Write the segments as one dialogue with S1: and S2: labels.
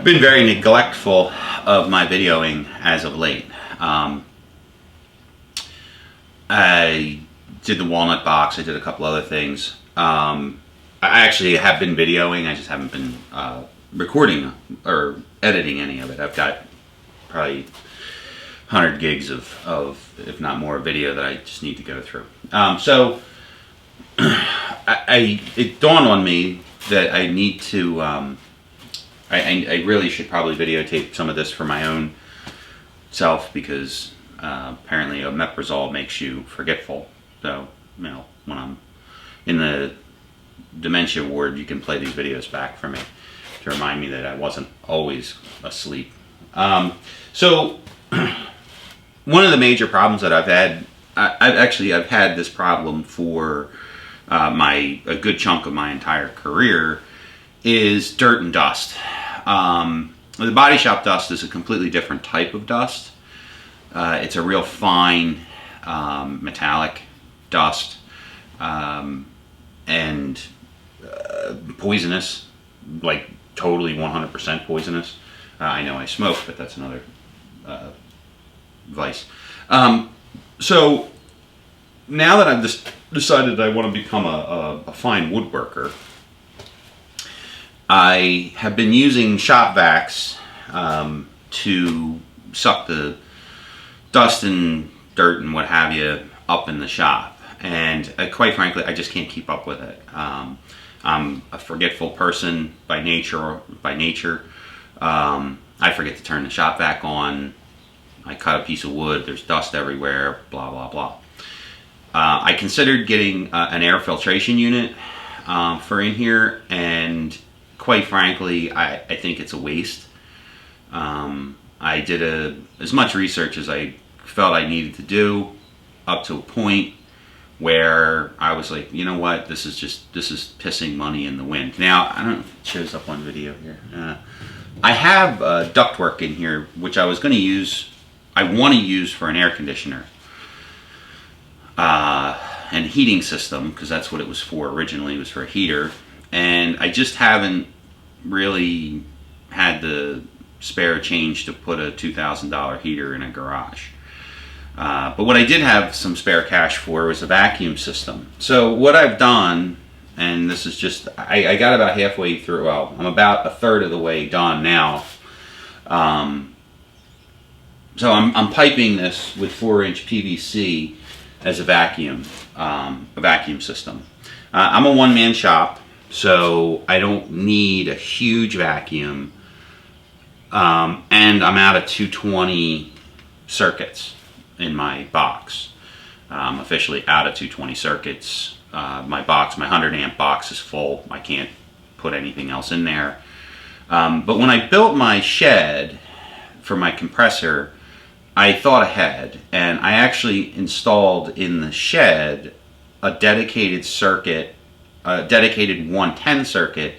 S1: I've been very neglectful of my videoing as of late. I did the walnut box, I did a couple other things. I actually have been videoing, I just haven't been recording or editing any of it. I've got probably 100 gigs of if not more, video that I just need to go through. So it dawned on me that I need to, I really should probably videotape some of this for my own self, because apparently omeprazole makes you forgetful. So, you know, when I'm in the dementia ward, you can play these videos back for me to remind me that I wasn't always asleep. So one of the major problems that I've had, I've had this problem for a good chunk of my entire career, is dirt and dust. The body shop dust is a completely different type of dust. It's a real fine metallic dust, and poisonous, like totally 100% poisonous. I know I smoke, but that's another vice. So now that I've just decided I want to become a fine woodworker, I have been using shop vacs to suck the dust and dirt and what have you up in the shop, and quite frankly, I just can't keep up with it. I'm a forgetful person by nature. I forget to turn the shop vac on. I cut a piece of wood, there's dust everywhere, blah blah blah. I considered getting an air filtration unit for in here, and quite frankly, I think it's a waste. I did as much research as I felt I needed to do, up to a point where I was like, you know what, this is pissing money in the wind. Now, I don't know if it shows up on video here. I have ductwork in here, which I want to use for an air conditioner and heating system, because that's what it was for originally. It was for a heater, and I just haven't really had the spare change to put a $2,000 heater in a garage. But what I did have some spare cash for was a vacuum system. So what I've done, and this is just, I got about halfway through, well, I'm about a third of the way done now. So I'm piping this with 4-inch PVC as a vacuum system. I'm a one-man shop, so I don't need a huge vacuum, and I'm out of 220 circuits in my box. I'm officially out of 220 circuits. My 100 amp box is full. I can't put anything else in there. But when I built my shed for my compressor, I thought ahead, and I actually installed in the shed a dedicated circuit, a dedicated 110 circuit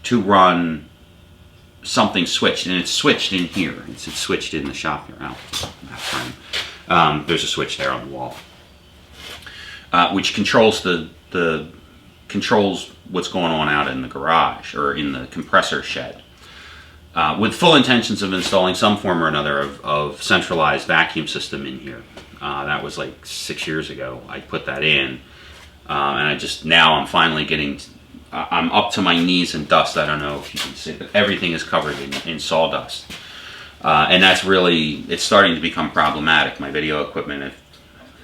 S1: to run something switched, and it's switched in here. It's switched in the shop here. There's a switch there on the wall, which controls controls what's going on out in the garage or in the compressor shed. With full intentions of installing some form or another of centralized vacuum system in here. That was like 6 years ago. I put that in, and now I'm finally getting, I'm up to my knees in dust. I don't know if you can see, but everything is covered in sawdust. And that's really, it's starting to become problematic. My video equipment,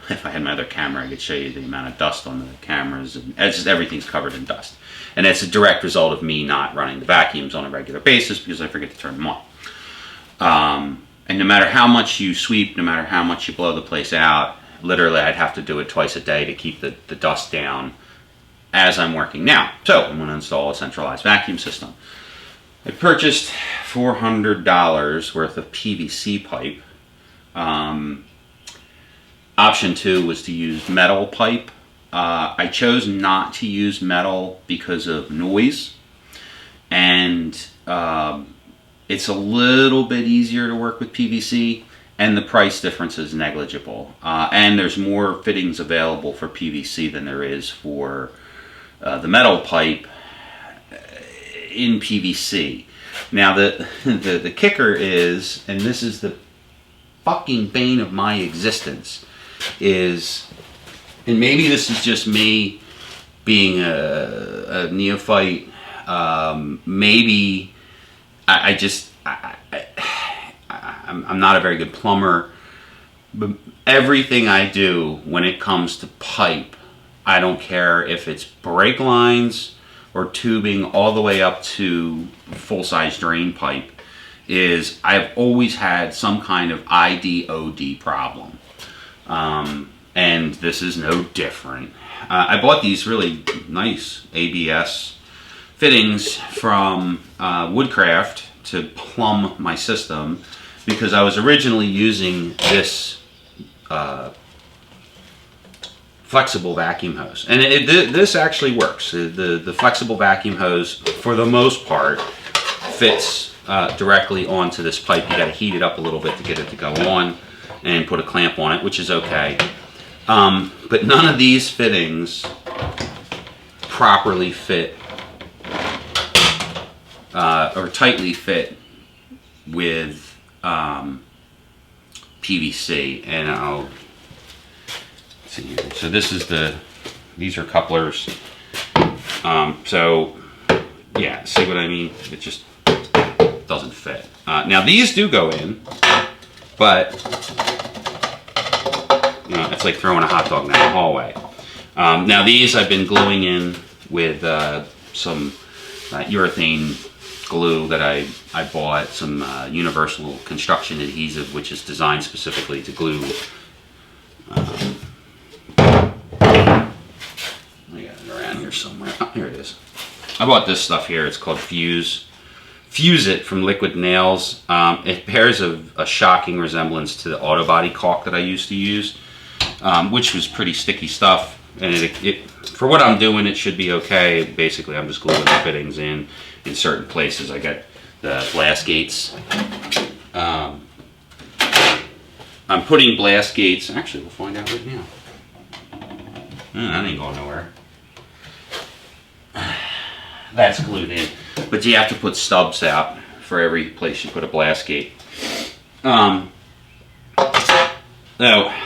S1: if I had my other camera, I could show you the amount of dust on the cameras, and it's just, everything's covered in dust. And it's a direct result of me not running the vacuums on a regular basis because I forget to turn them on. And no matter how much you sweep, no matter how much you blow the place out, literally I'd have to do it twice a day to keep the dust down as I'm working now. So I'm going to install a centralized vacuum system. I purchased $400 worth of PVC pipe. Option 2 was to use metal pipe. I chose not to use metal because of noise, and it's a little bit easier to work with PVC, and the price difference is negligible. And there's more fittings available for PVC than there is for the metal pipe in PVC. Now the kicker is, and this is the fucking bane of my existence, is, and maybe this is just me being a neophyte, maybe I'm not a very good plumber, but everything I do when it comes to pipe, I don't care if it's brake lines or tubing all the way up to full-size drain pipe, is I've always had some kind of IDOD problem. And this is no different. I bought these really nice ABS fittings from Woodcraft to plumb my system, because I was originally using this flexible vacuum hose, and this actually works. The flexible vacuum hose, for the most part, fits directly onto this pipe. You got to heat it up a little bit to get it to go on, and put a clamp on it, which is okay. But none of these fittings properly fit or tightly fit with PVC, and I'll see here. So this is these are couplers. So yeah, see what I mean? It just doesn't fit. Now these do go in, but you know, it's like throwing a hot dog down the hallway. Now these I've been gluing in with some urethane glue that I bought, some universal construction adhesive, which is designed specifically to glue. I got it around here somewhere. Oh, here it is. I bought this stuff here. It's called Fuse It from Liquid Nails. It bears a shocking resemblance to the auto body caulk that I used to use, which was pretty sticky stuff. And for what I'm doing, it should be okay. Basically, I'm just gluing the fittings in certain places. I got the blast gates. I'm putting blast gates. Actually, we'll find out right now. That ain't going nowhere. That's glued in, but you have to put stubs out for every place you put a blast gate. So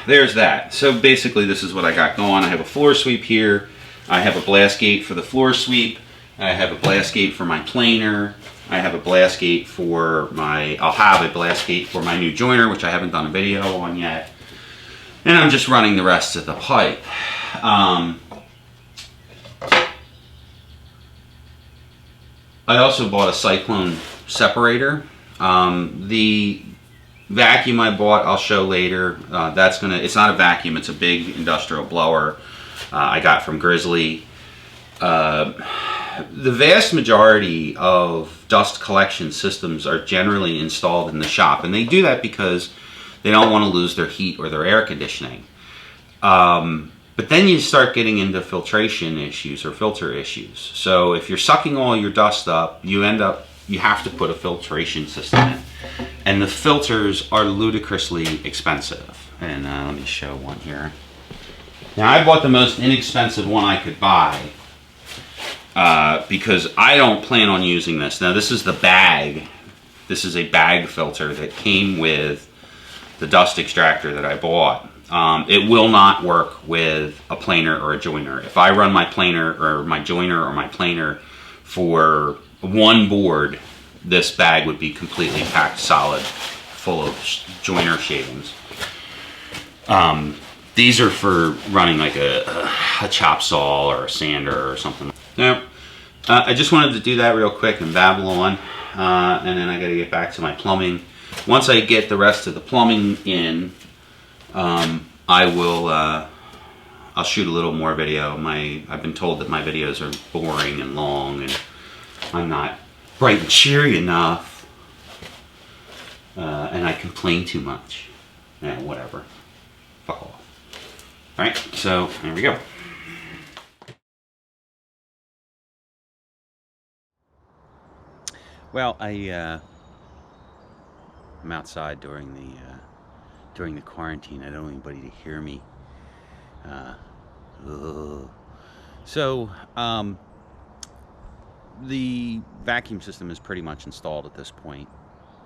S1: there's that. So basically, this is what I got going. I have a floor sweep here. I have a blast gate for the floor sweep. I have a blast gate for my planer. I have a blast gate for I'll have a blast gate for my new joiner, which I haven't done a video on yet. And I'm just running the rest of the pipe. I also bought a cyclone separator. The vacuum I bought, I'll show later. It's not a vacuum, it's a big industrial blower I got from Grizzly. The vast majority of dust collection systems are generally installed in the shop, and they do that because they don't want to lose their heat or their air conditioning. But then you start getting into filtration issues or filter issues. So if you're sucking all your dust up, you have to put a filtration system in. And the filters are ludicrously expensive. And let me show one here. Now I bought the most inexpensive one I could buy because I don't plan on using this. Now this is the bag. This is a bag filter that came with the dust extractor that I bought. It will not work with a planer or a joiner. If I run my planer or my joiner or my planer for one board, this bag would be completely packed solid full of joiner shavings. These are for running like a chop saw or a sander or something. Now, I just wanted to do that real quick and babble on, and then I got to get back to my plumbing. Once I get the rest of the plumbing in, I'll shoot a little more video. I've been told that my videos are boring and long, and I'm not bright and cheery enough, and I complain too much. Yeah, whatever. Fuck off. Alright, so here we go. Well, I'm outside during the quarantine. I don't want anybody to hear me. So the vacuum system is pretty much installed at this point.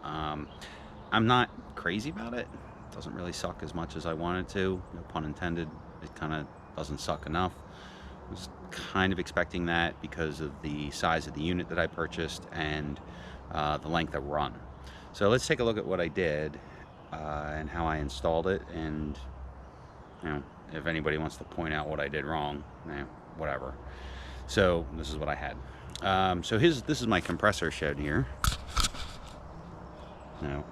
S1: I'm not crazy about it. It doesn't really suck as much as I wanted to. No pun intended. It kind of doesn't suck enough. I was kind of expecting that because of the size of the unit that I purchased and the length of run. So let's take a look at what I did and how I installed it, and if anybody wants to point out what I did wrong, whatever. So this is what I had. So this is my compressor shed here. Now,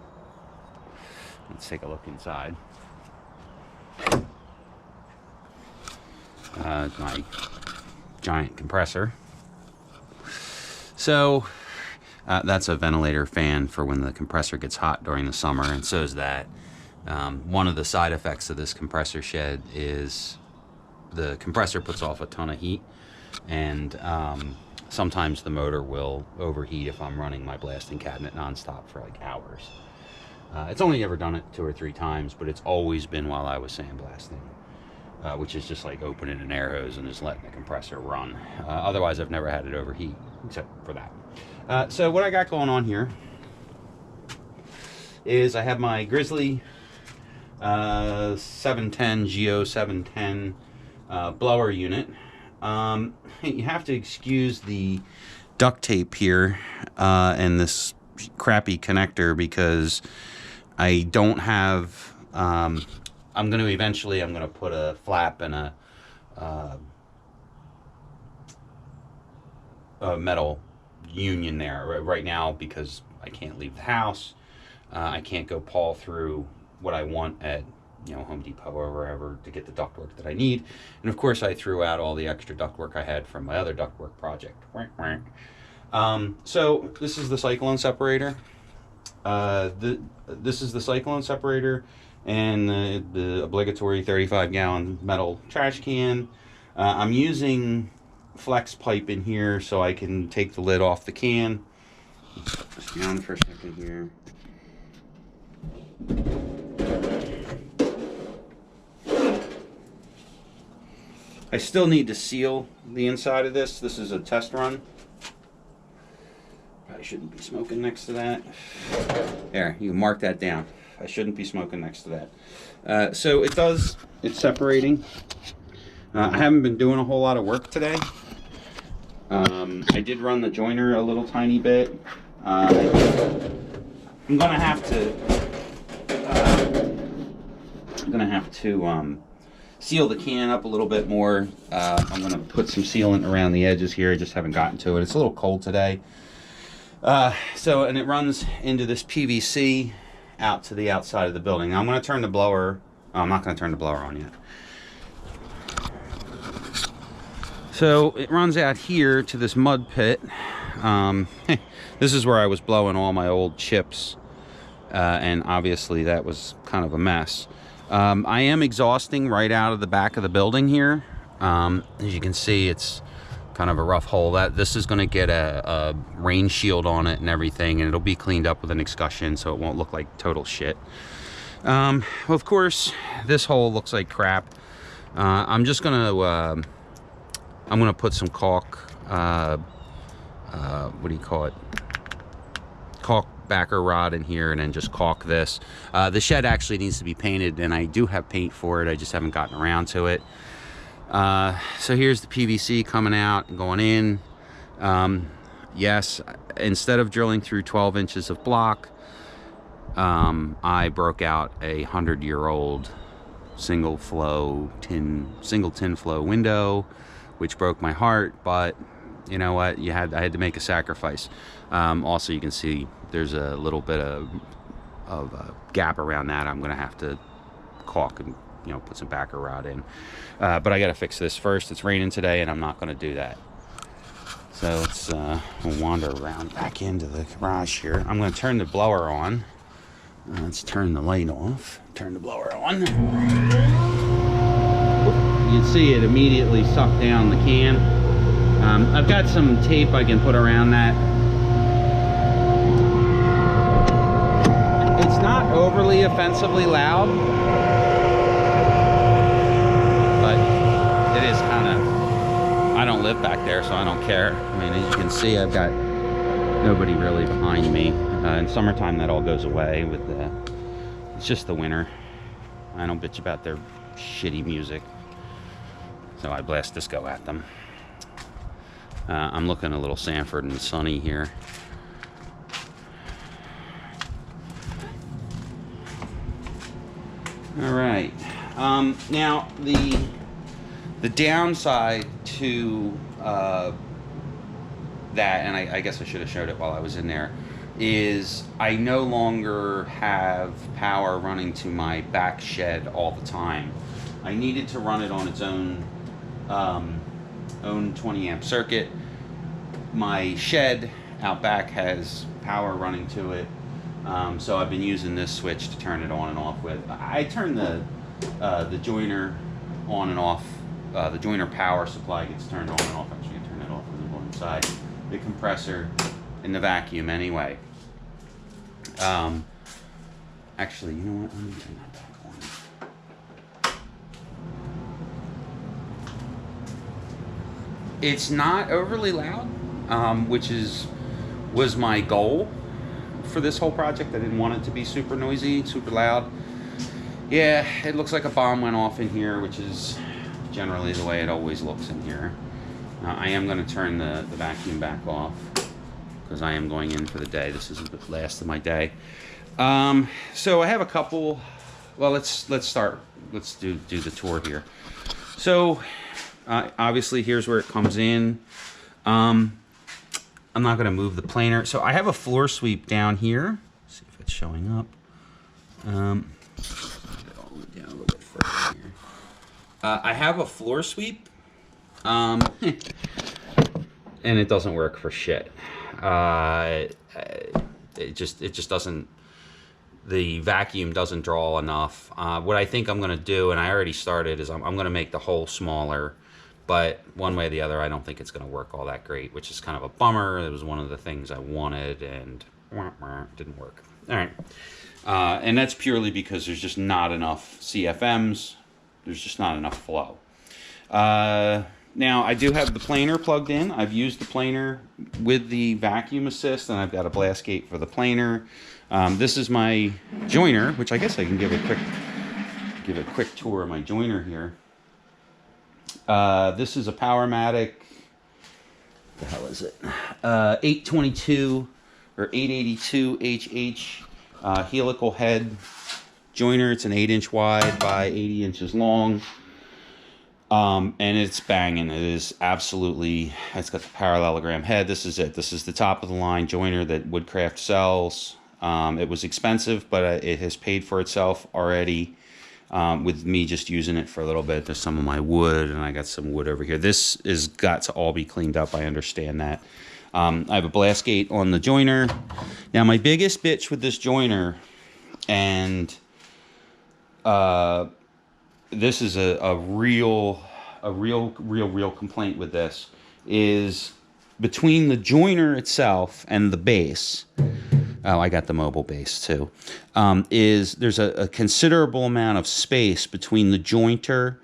S1: let's take a look inside. My giant compressor. So that's a ventilator fan for when the compressor gets hot during the summer, and so is that. One of the side effects of this compressor shed is the compressor puts off a ton of heat, and sometimes the motor will overheat if I'm running my blasting cabinet nonstop for like hours. It's only ever done it 2 or 3 times, but it's always been while I was sandblasting, which is just like opening an air hose and just letting the compressor run. Otherwise, I've never had it overheat, except for that. So what I got going on here is I have my Grizzly 710 Geo 710 blower unit. You have to excuse the duct tape here and this crappy connector because I don't have I'm going to put a flap and a metal union there right now because I can't leave the house. I can't go paw through what I want at Home Depot or wherever to get the ductwork that I need. And of course I threw out all the extra ductwork I had from my other ductwork project. So this is the cyclone separator. This is the cyclone separator and the obligatory 35-gallon metal trash can. I'm using flex pipe in here so I can take the lid off the can. Put this down for a second here. I still need to seal the inside of this. This is a test run. I shouldn't be smoking next to that. There, you mark that down. I shouldn't be smoking next to that. So it's separating. I haven't been doing a whole lot of work today. I did run the joiner a little tiny bit. I'm gonna have to seal the can up a little bit more. I'm gonna put some sealant around the edges here. I just haven't gotten to it. It's a little cold today. And it runs into this PVC out to the outside of the building. Now I'm gonna turn the blower. I'm not gonna turn the blower on yet. So it runs out here to this mud pit. This is where I was blowing all my old chips, and obviously that was kind of a mess. I am exhausting right out of the back of the building here. As you can see, it's kind of a rough hole. This is going to get a rain shield on it and everything, and it'll be cleaned up with an excussion so it won't look like total shit. Well, of course, this hole looks like crap. I'm just going to I'm going to put some caulk, what do you call it? Caulk backer rod in here and then just caulk this. The shed actually needs to be painted, and I do have paint for it. I just haven't gotten around to it. So here's the PVC coming out and going in. Yes, instead of drilling through 12 inches of block, I broke out a 100-year-old single tin flow window, which broke my heart, but you know what? I had to make a sacrifice. Also, you can see there's a little bit of a gap around that. I'm gonna have to caulk and put some backer rod in. But I gotta fix this first. It's raining today, and I'm not gonna do that. So let's wander around back into the garage here. I'm gonna turn the blower on. Let's turn the light off. Turn the blower on. You can see it immediately sucked down the can. I've got some tape I can put around that. It's not overly offensively loud, but it is kind of, I don't live back there, so I don't care. I mean, as you can see, I've got nobody really behind me. In summertime, that all goes away with the... It's just the winter. I don't bitch about their shitty music, so I blast disco at them. I'm looking a little Sanford and sunny here. All right. Now the downside to that, and I guess I should have showed it while I was in there, is I no longer have power running to my back shed all the time. I needed to run it on its own 20 amp circuit. My shed out back has power running to it, so I've been using this switch to turn it on and off with. I turn the joiner on and off. The joiner power supply gets turned on and off. I'm just going to turn it off on the one side. The compressor and the vacuum anyway. Actually, you know what? Let me turn that back on. It's not overly loud, which was my goal for this whole project. I didn't want it to be super noisy, super loud. Yeah, it looks like a bomb went off in here, which is generally the way it always looks in here. I am going to turn the vacuum back off because I am going in for the day. This is the last of my day. So I have a couple. Well, let's start. Let's do the tour here. So obviously here's where it comes in. I'm not going to move the planer. So I have a floor sweep down here. Let's see if it's showing up. Down a little bit further here. I have a floor sweep, and it doesn't work for shit. It just doesn't. The vacuum doesn't draw enough. What I think I'm going to do, and I already started, is I'm going to make the hole smaller. But one way or the other, I don't think it's going to work all that great, which is kind of a bummer. It was one of the things I wanted, and it didn't work. All right. And that's purely because there's just not enough CFMs. There's just not enough flow. Now, I do have the planer plugged in. I've used the planer with the vacuum assist, and I've got a blast gate for the planer. This is my joiner, which I guess I can give a quick tour of my joiner here. This is a Powermatic. What the hell is it? 822 or 882 HH helical head joiner. It's an 8-inch wide by 80 inches long. And it's banging. It is absolutely, it's got the parallelogram head. This is it. This is the top of the line joiner that Woodcraft sells. It was expensive, but it has paid for itself already with me just using it for a little bit. There's some of my wood, and I got some wood over here. This is got to all be cleaned up. I understand that. I have a blast gate on the joiner. Now, my biggest bitch with this joiner, and this is a real complaint with this, is between the joiner itself and the base. Oh, I got the mobile base too. There's a considerable amount of space between the jointer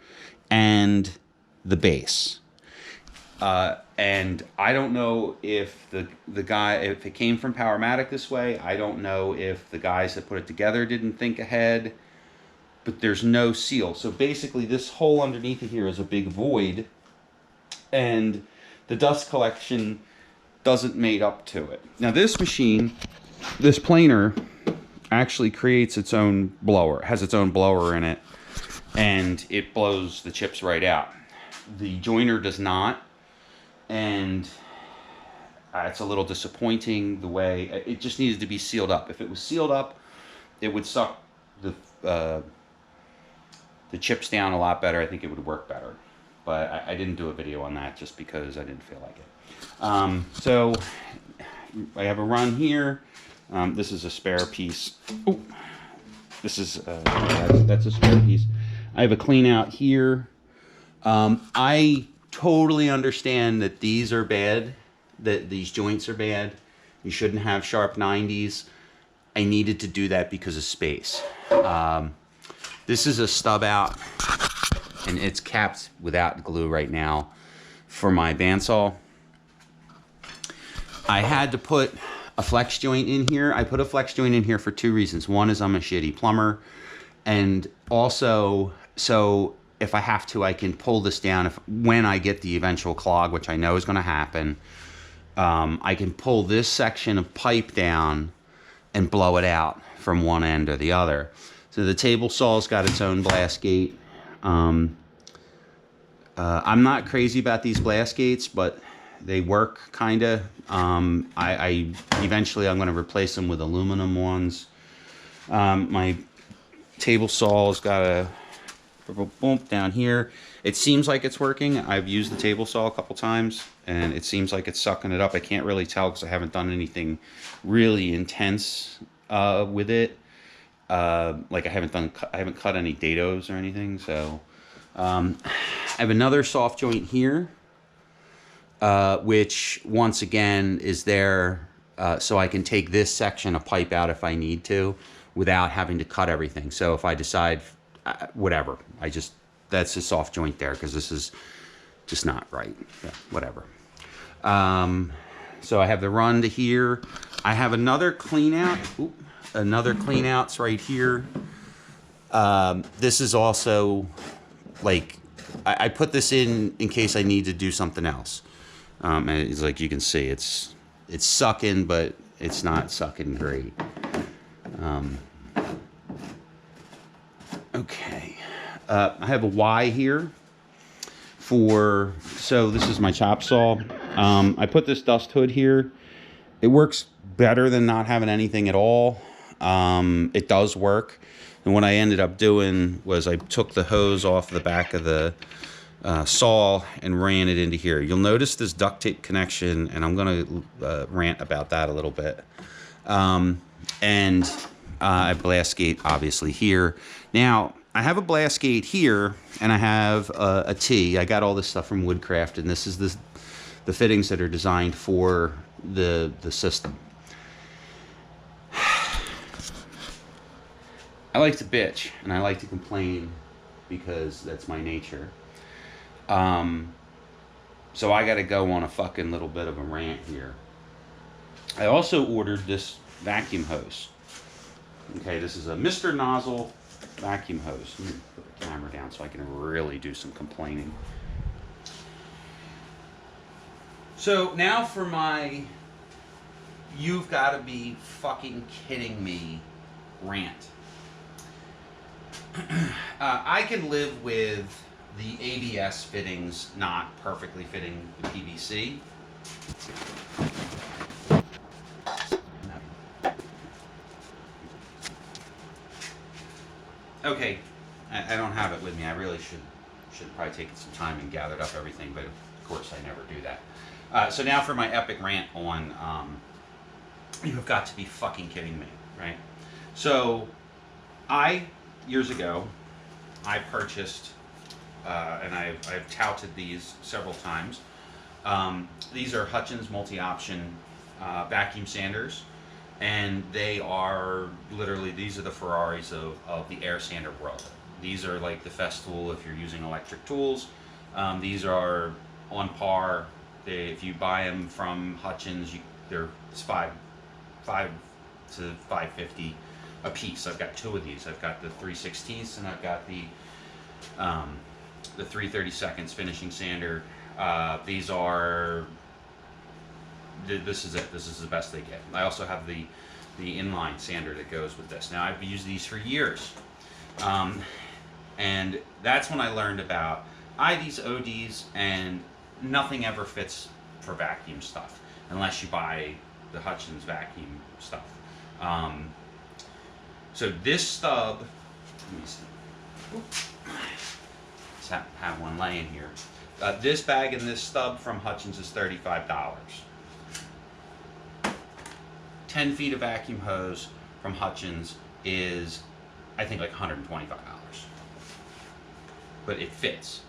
S1: and the base. And I don't know if the guy, if it came from Powermatic this way. I don't know if the guys that put it together didn't think ahead. But there's no seal. So basically this hole underneath it here is a big void, and the dust collection doesn't mate up to it. Now this machine, this planer, actually creates its own blower, has its own blower in it, and it blows the chips right out. The joiner does not, and it's a little disappointing the way, it just needed to be sealed up. If it was sealed up, it would suck the chips down a lot better. I think it would work better, but I didn't do a video on that just because I didn't feel like it. So I have a run here. This is a spare piece. Oh, this is that's a spare piece. I have a clean out here. I totally understand that these are bad, that these joints are bad. You shouldn't have sharp 90s. I needed to do that because of space. This is a stub out, and it's capped without glue right now. for my bandsaw. I had to put a flex joint in here. I put a flex joint in here for two reasons. One is I'm a shitty plumber, and also so if I have to, I can pull this down when I get the eventual clog, which I know is going to happen. I can pull this section of pipe down and blow it out from one end or the other. So the table saw's got its own blast gate. I'm not crazy about these blast gates, but they work kind of. I eventually I'm going to replace them with aluminum ones. My table saw's got a bump down here. It seems like it's working. I've used the table saw a couple times, and it seems like it's sucking it up. I can't really tell because I haven't done anything really intense with it. Like I haven't cut any dados or anything. So I have another soft joint here, which once again is there so I can take this section of pipe out if I need to without having to cut everything. So if I decide whatever, that's a soft joint there because this is just not right. Yeah, whatever. So I have the run to here. I have another clean out. Another clean out's right here. This is also like I put this in case I need to do something else. And it's like you can see it's sucking, but it's not sucking great. Okay. I have a Y here so this is my chop saw. I put this dust hood here. It works better than not having anything at all. It does work. And what I ended up doing was I took the hose off the back of the saw and ran it into here. You'll notice this duct tape connection, and I'm going to rant about that a little bit. And I blast gate obviously here. Now, I have a blast gate here, and I have a T. I got all this stuff from Woodcraft, and this is the fittings that are designed for the system. I like to bitch, and I like to complain because that's my nature. So I got to go on a fucking little bit of a rant here. I also ordered this vacuum hose. Okay, this is a Mr. Nozzle vacuum hose. Let me put the camera down so I can really do some complaining. So now for my "you've got to be fucking kidding me" rant. I can live with the ABS fittings not perfectly fitting the PVC. Okay, I don't have it with me. I really should probably take some time and gathered up everything, but of course I never do that. So now for my epic rant on "you've got to be fucking kidding me," right? So years ago, I purchased, and I've touted these several times. These are Hutchins multi-option vacuum sanders, and they are literally, these are the Ferraris of the air sander world. These are like the Festool if you're using electric tools. These are on par. If you buy them from Hutchins, they're $5 to $5.50 a piece. I've got two of these. I've got the 3/16 and I've got the 3/32 finishing sander. These are, this is it. This is the best they get. I also have the inline sander that goes with this. Now I've used these for years, and that's when I learned about IDs, ODs, and nothing ever fits for vacuum stuff unless you buy the Hutchins vacuum stuff. So this stub, let me see. Just have one laying here. This bag and this stub from Hutchins is $35. 10 feet of vacuum hose from Hutchins is, I think, like $125. But it fits.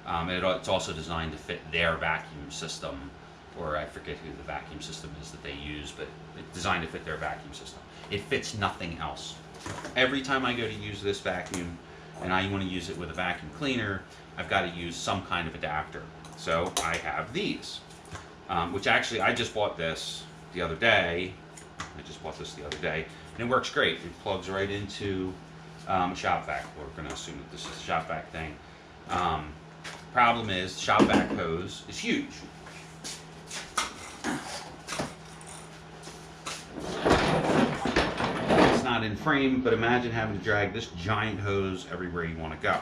S1: It's also designed to fit their vacuum system, or I forget who the vacuum system is that they use, but it's designed to fit their vacuum system. It fits nothing else. Every time I go to use this vacuum, and I want to use it with a vacuum cleaner, I've got to use some kind of adapter. So I have these, which actually I just bought this the other day. And it works great. It plugs right into a shop vac. We're going to assume that this is a shop vac thing. Problem is, shop vac hose is huge. It's not in frame, but imagine having to drag this giant hose everywhere you want to go.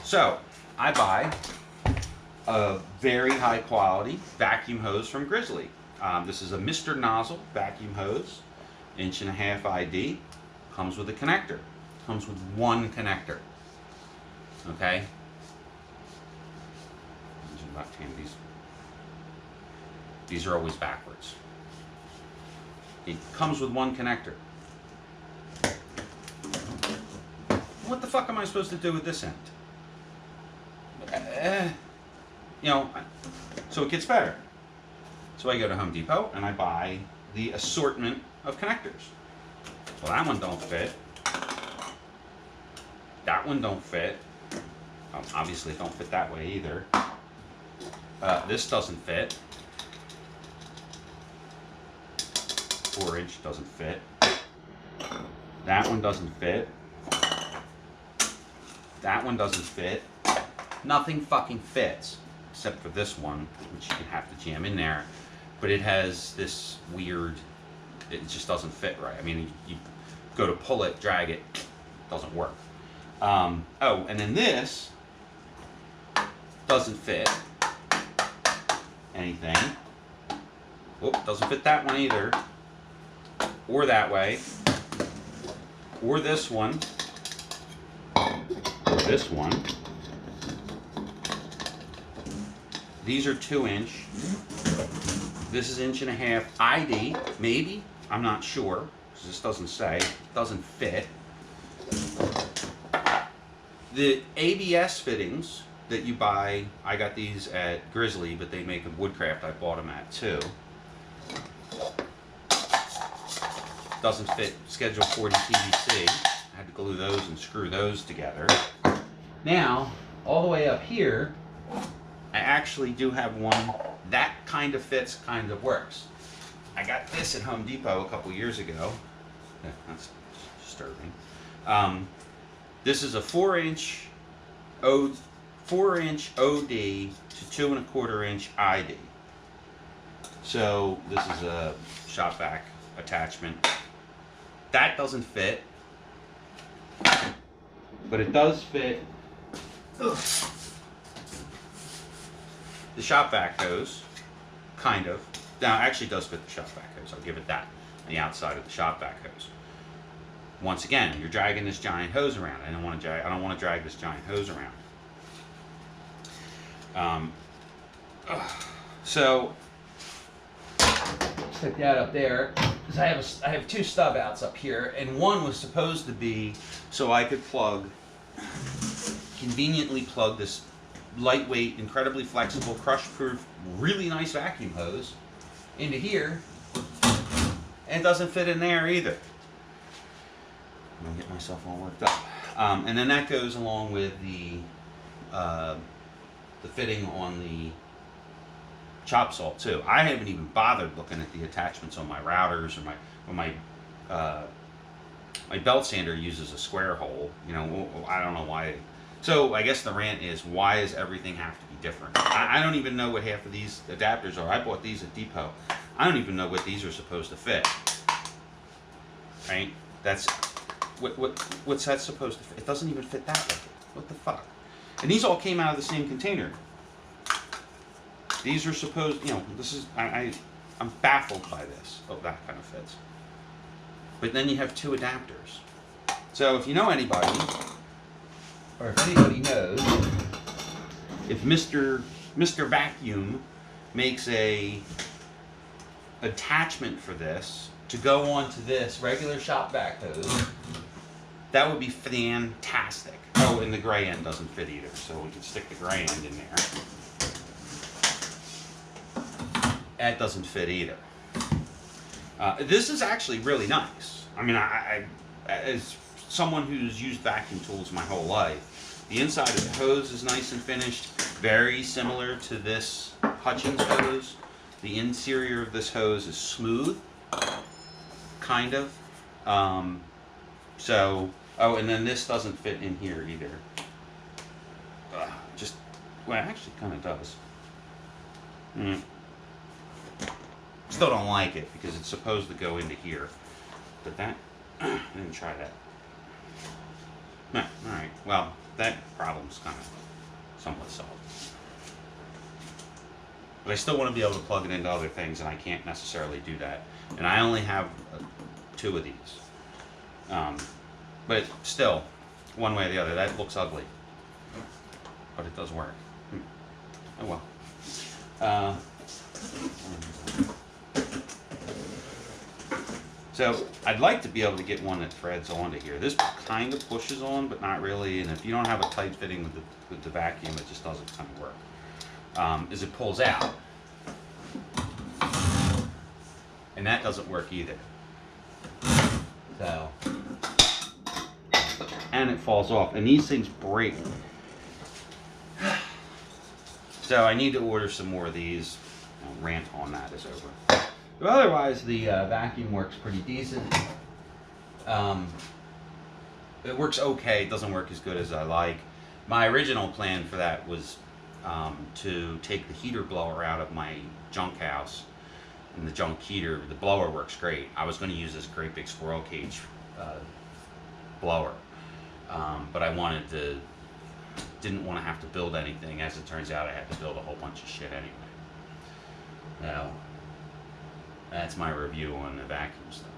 S1: So I buy a very high quality vacuum hose from Grizzly. This is a Mr. Nozzle vacuum hose, 1.5" ID. Comes with a connector. Comes with one connector. Okay. Left hand. These are always backwards. It comes with one connector. What the fuck am I supposed to do with this end? You know, so it gets better. So I go to Home Depot and I buy the assortment of connectors. Well, that one don't fit. That one don't fit. Obviously it don't fit that way either. This doesn't fit. 4" doesn't fit. That one doesn't fit. That one doesn't fit. Nothing fucking fits except for this one, which you have to jam in there. But it has this weird, it just doesn't fit right. I mean, you go to pull it, drag it, doesn't work. Oh, and then this doesn't fit anything. Whoop, doesn't fit that one either. Or that way. Or this one. Or this one. These are 2" This is 1.5" ID, maybe. I'm not sure, because this doesn't say. It doesn't fit. The ABS fittings that you buy, I got these at Grizzly, but they make a Woodcraft. I bought them at too. Doesn't fit Schedule 40 PVC. I had to glue those and screw those together. Now, all the way up here, I actually do have one that kind of fits, kind of works. I got this at Home Depot a couple years ago. That's disturbing. This is a 4" OD to 2¼ ID. So this is a shop vac attachment. That doesn't fit, but it does fit the shop vac hose, kind of. Now, it actually does fit the shop vac hose. I'll give it that. On the outside of the shop vac hose. Once again, you're dragging this giant hose around. I don't want to drag this giant hose around. So stick that up there because I have 2 stub outs up here, and one was supposed to be so I could conveniently plug this lightweight, incredibly flexible, crush-proof, really nice vacuum hose into here, and it doesn't fit in there either. I'm gonna get myself all worked up. And then that goes along with the fitting on the chop saw too. I haven't even bothered looking at the attachments on my routers or my belt sander uses a square hole. You know, I don't know why. So I guess the rant is, why does everything have to be different? I don't even know what half of these adapters are. I bought these at Depot. I don't even know what these are supposed to fit. Right? That's what's that supposed to fit? It doesn't even fit that way. What the fuck? And these all came out of the same container. These are supposed, you know, this is, I'm baffled by this. Oh, that kind of fits. But then you have 2 adapters. So if you know anybody, or if anybody knows, if Mr. Vacuum makes a attachment for this to go onto this regular shop vac hose, that would be fantastic. Oh, and the gray end doesn't fit either, so we can stick the gray end in there. That doesn't fit either. This is actually really nice. I mean, I as someone who's used vacuum tools my whole life, the inside of the hose is nice and finished. very similar to this Hutchins hose. The interior of this hose is smooth, kind of. So, oh, and then this doesn't fit in here either. Well, it actually kind of does. Still don't like it because it's supposed to go into here. But that, I didn't try that. No, alright, well, that problem's kind of somewhat solved. But I still want to be able to plug it into other things, and I can't necessarily do that. And I only have 2 of these. But still, one way or the other, that looks ugly. But it does work. Oh well. So I'd like to be able to get one that threads onto here. This kind of pushes on, but not really. And if you don't have a tight fitting with the vacuum, it just doesn't kind of work. Is it pulls out, and that doesn't work either. So, and it falls off, and these things break. So I need to order some more of these. Rant on that is over. But otherwise, the vacuum works pretty decent. It works okay. It doesn't work as good as I like. My original plan for that was to take the heater blower out of my junk house. And the junk heater, the blower works great. I was going to use this great big squirrel cage blower. But I didn't want to have to build anything. As it turns out, I had to build a whole bunch of shit anyway. Now, that's my review on the vacuum stuff.